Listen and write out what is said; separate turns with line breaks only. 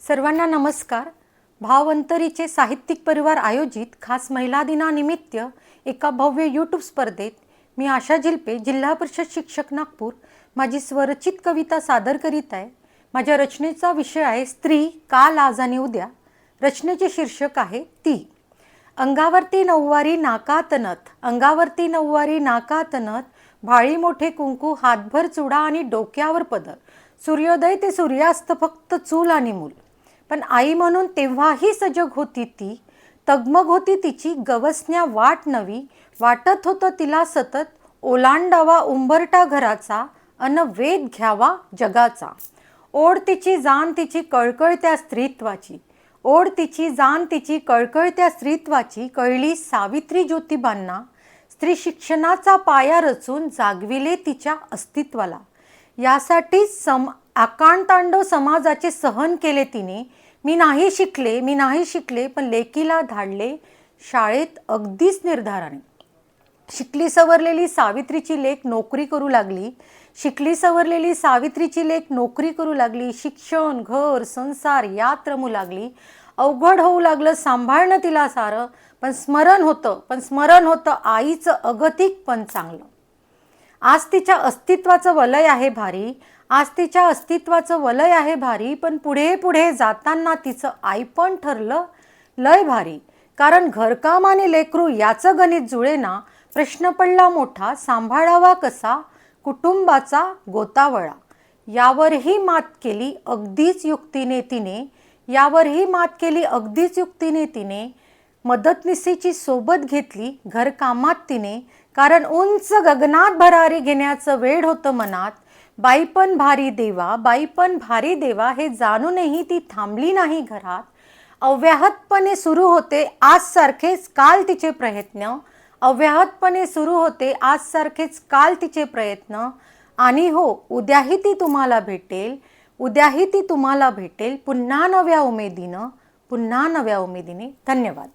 सर्वांना नमस्कार। भावंतरीचे साहित्यिक परिवार आयोजित खास महिला दिनानिमित्त एका भव्य यूट्यूब स्पर्धेत मी आशा जिल्पे, जिल्हा परिषद शिक्षक नागपूर, माझी स्वरचित कविता सादर करीत आहे। माझ्या रचनेचा विषय आहे स्त्री, काल, आज आणि उद्या। रचनेचे शीर्षक आहे ती। अंगावरती नऊवारी नाकात नथ, अंगावरती नऊवारी नाकात नथ, भाळी मोठे कुंकू, हातभर चुडा आणि डोक्यावर पदर, सूर्योदय ते सूर्यास्त फक्त चूल आणि मूल। पण आई म्हणून तेव्हाही सजग होती ती, तगमग होती तिची गवसण्या वाट नवी, वाटत होतं तिला सतत ओलांडावा उंबरठा घराचा अन वेध घ्यावा जगाचा। ओढ तिची जाण तिची कळकळ त्या स्त्रीत्वाची, ओढ तिची जाण तिची कळकळ त्या स्त्रीत्वाची, कळली सावित्री ज्योतिबांना, स्त्री शिक्षणाचा पाया रचून जागविले तिच्या अस्तित्वाला। यासाठीच आकांतांडव समाजाचे सहन केले तिने, मी नाही शिकले पण लेकीला धाडले शाळेत अगदीच निर्धाराने। शिकली सवरलेली सावित्रीची लेक नोकरी करू लागली, शिकली सवरलेली सावित्रीची लेक नोकरी करू लागली, शिक्षण, घर, संसार यात रमू लागली। अवघड होऊ लागलं सांभाळणं तिला सारं, पण स्मरण होतं आईचं अगतिक पण चांगलं। आज तिच्या अस्तित्वाचं वलय आहे भारी, आज तिच्या अस्तित्वाचं वलय आहे भारी, पण पुढे पुढे जाताना तिचं आईपण ठरलं लय भारी। कारण घरकामाने लेकरू याचं गणित जुळेना, प्रश्न पडला मोठा सांभाळावा कसा कुटुंबाचा गोतावळा। यावरही मात केली अगदीच युक्तीने तिने, यावरही मात केली अगदीच युक्तीने तिने, मदतनीसीची सोबत घेतली घरकामात तिने। कारण उंच गगनात भरारी घेण्याचं वेड होतं मनात, बाईपण भारी देवा, बाईपण भारी देवा, हे जाणूनही ती थांबली नाही घरात। अव्याहतपणे सुरू होते आजसारखेच काल तिचे प्रयत्न, अव्याहतपणे सुरू होते आजसारखेच काल तिचे प्रयत्न। आणि हो, उद्याही ती तुम्हाला भेटेल, उद्याही ती तुम्हाला भेटेल पुन्हा नव्या उमेदीने, पुन्हा नव्या उमेदीने। धन्यवाद।